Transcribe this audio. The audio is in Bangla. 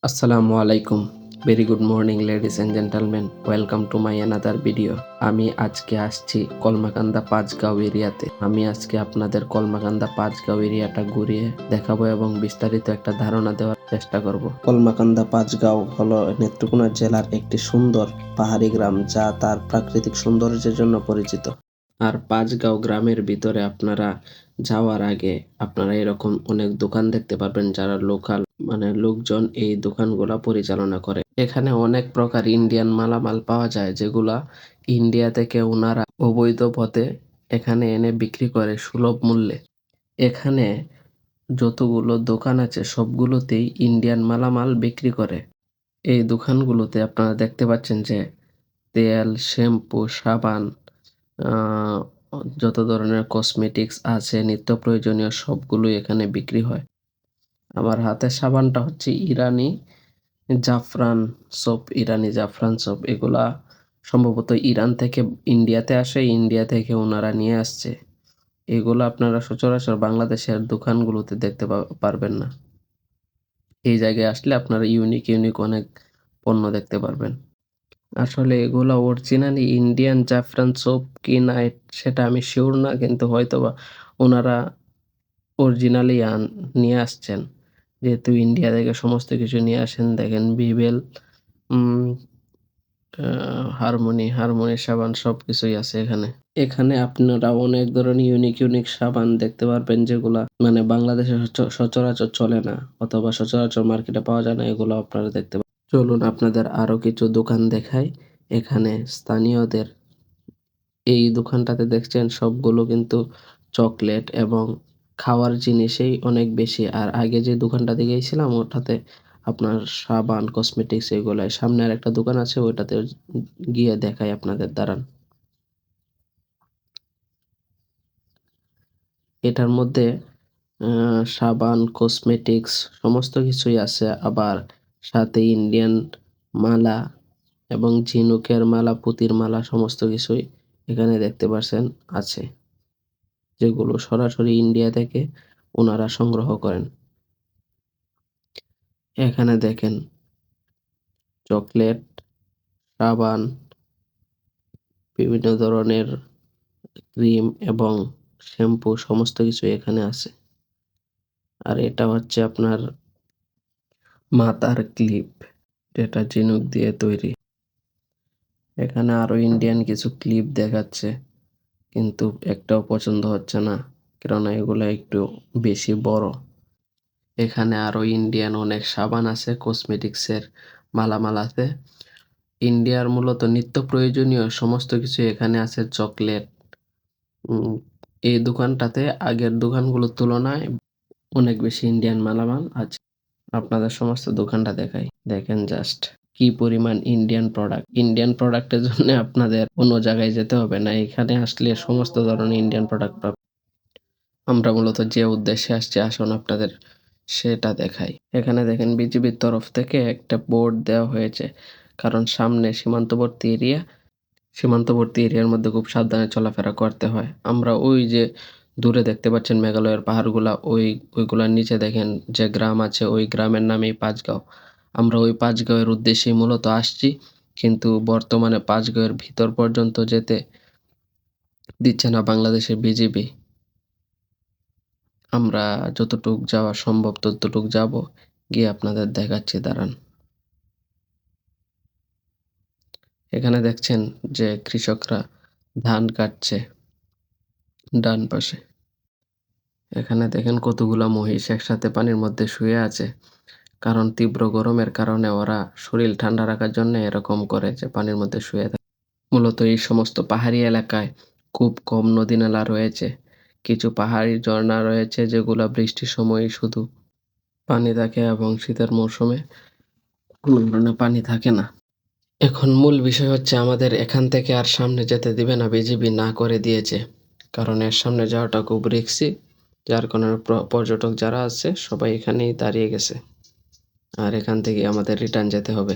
আসসালামু আলাইকুম। Very good morning ladies and gentleman. Welcome to my another video. আমি আজকে আসছি কলমাকান্দা পাঁচগাঁও এরিয়াতে। আমি আজকে আপনাদের কলমাকান্দা পাঁচগাঁও এরিয়াটা ঘুরিয়ে দেখাবো এবং বিস্তারিত একটা ধারণা দেওয়ার চেষ্টা করব। কলমাকান্দা পাঁচগাঁও হলো নেত্রকোনা জেলার একটি সুন্দর পাহাড়ি গ্রাম যা তার প্রাকৃতিক সৌন্দর্যের জন্য পরিচিত। আর পাঁচগাঁও গ্রামের ভিতরে আপনারা যাওয়ার আগে আপনারা এরকম অনেক দোকান দেখতে পারবেন যারা লোকাল লোকজন এই দোকানগুলা পরিচালনা করে। এখানে অনেক প্রকার ইন্ডিয়ান মালামাল পাওয়া যায় যেগুলা ইন্ডিয়া থেকে ওনারা অবৈধ পথে এখানে এনে বিক্রি করে সুলভ মূল্যে। এখানে যতগুলো দোকান আছে সবগুলোতেই ইন্ডিয়ান মালামাল বিক্রি করে। এই দোকানগুলোতে আপনারা দেখতে পাচ্ছেন যে তেল, শ্যাম্পু, সাবান, আহ, যত ধরনের কসমেটিক্স আছে নিত্য প্রয়োজনীয় সবগুলোই এখানে বিক্রি হয়। আমার হাতের সাবানটা হচ্ছে ইরানি জাফরান সোপ। এগুলা সম্ভবত ইরান থেকে ইন্ডিয়াতে আসে, ইন্ডিয়া থেকে ওনারা নিয়ে আসছে। এগুলো আপনারা সচরাচর বাংলাদেশের দোকানগুলোতে দেখতে পারবেন না। এই জায়গায় আসলে আপনারা ইউনিক অনেক পণ্য দেখতে পারবেন। আসলে এগুলা অরিজিনালি ইন্ডিয়ান জাফরান সোপ কি না সেটা আমি শিওর না, কিন্তু হয়তোবা ওনারা অরিজিনালি নিয়ে আসছেন। যেহেতু ইন্ডিয়া থেকে সমস্ত কিছু নিয়ে আসেন, দেখেন বিবেল, উম হারমোনি সাবান সবকিছুই আছে এখানে। এখানে আপনারা অনেক ধরনের ইউনিক সাবান দেখতে পারবেন যেগুলা বাংলাদেশে সচরাচর চলে না অথবা সচরাচর মার্কেটে পাওয়া যায় না, এগুলো আপনারা দেখতে পাবেন। চলুন আপনাদের আরো কিছু দোকান দেখাই। এখানে স্থানীয়দের এই দোকানটাতে দেখছেন সবগুলো কিন্তু চকলেট এবং খাওয়ার জিনিসেই অনেক বেশি। আর আগে যে দোকানটাতে গিয়েছিলাম ওটাতে আপনার সাবান, কসমেটিক্স এগুলাই। সামনে আরেকটা দোকান আছে ওইটাতে গিয়ে দেখাই আপনাদের, দাঁড়ান। এটার মধ্যে সাবান, কসমেটিক্স সমস্ত কিছুই আছে। আবার সাথে ইন্ডিয়ান মালা এবং ঝিনুকের মালা, পুঁতির মালা সমস্ত কিছুই এখানে দেখতে পাচ্ছেন আছে, যেগুলো সরাসরি ইন্ডিয়া থেকে ওনারা সংগ্রহ করেন। এখানে দেখেন চকলেট, সাবান, বিভিন্ন ধরনের ক্রিম এবং শ্যাম্পু সমস্ত কিছু এখানে আছে। আর এটা হচ্ছে আপনার মাথার ক্লিপ, যেটা ঝিনুক দিয়ে তৈরি। এখানে আরো ইন্ডিয়ান কিছু ক্লিপ দেখাচ্ছে, কিন্তু একটাও পছন্দ হচ্ছে না, কেননা এগুলো একটু বেশি বড়। এখানে আরো ইন্ডিয়ান অনেক সাবান আছে, কসমেটিক্সের মালামাল আছে। ইন্ডিয়ার মূলত নিত্য প্রয়োজনীয় সমস্ত কিছু এখানে আছে। চকলেট, এই দোকানটাতে আগের দোকানগুলোর তুলনায় অনেক বেশি ইন্ডিয়ান মালামাল আছে। আপনাদের সমস্ত দোকানটা দেখাই, দেখেন জাস্ট কি পরিমাণ ইন্ডিয়ান প্রোডাক্টের জন্য আপনাদের অন্য জায়গায় যেতে হবে না, এখানে আসলে সমস্ত ধরনের ইন্ডিয়ান প্রোডাক্ট পাবেন। আমরা মূলত যে উদ্দেশ্যে আসছি আসুন আপনাদের সেটা দেখাই। এখানে দেখেন বিজিবির তরফ থেকে একটা বোর্ড দেওয়া হয়েছে, কারণ সামনে সীমান্তবর্তী এরিয়ার মধ্যে খুব সাবধানে চলাফেরা করতে হয়। আমরা ওই যে দূরে দেখতে পাচ্ছেন মেঘালয়ের পাহাড়গুলা, ওইগুলার নিচে দেখেন যে গ্রাম আছে, ওই গ্রামের নামেই পাঁচগাঁও। আমরা ওই পাঁচগাঁওয়ের উদ্দেশ্যেই মূলত আসছি, কিন্তু বর্তমানে পাঁচগাঁওয়ের ভিতর পর্যন্ত যেতে দিচ্ছে না বাংলাদেশের বিজিবি। আমরা যতটুক যাওয়া সম্ভব ততটুক যাব, গিয়ে আপনাদের দেখাচ্ছি, দাঁড়ান। এখানে দেখছেন যে কৃষকরা ধান কাটছে ডান পাশে। এখানে দেখেন কতগুলা মহিষ একসাথে পানির মধ্যে শুয়ে আছে, কারণ তীব্র গরমের কারণে ওরা শরীর ঠান্ডা রাখার জন্য এরকম করে যে পানির মধ্যে শুয়ে থাকে। মূলত এই সমস্ত পাহাড়ি এলাকায় খুব কম নদী নালা রয়েছে। কিছু পাহাড়ি ঝর্ণা রয়েছে যেগুলা বৃষ্টির সময়ই শুধু পানি থাকে এবং শীতের মৌসুমে কোনো ধরনের পানি থাকে না। এখন মূল বিষয় হচ্ছে আমাদের এখান থেকে আর সামনে যেতে দিবে না, বিজিবি না করে দিয়েছে, কারণ এর সামনে যাওয়াটা খুব রিস্কি। যার কারণে পর্যটক যারা আছে সবাই এখানেই দাঁড়িয়ে গেছে, আর এখান থেকে আমাদের রিটার্ন যেতে হবে।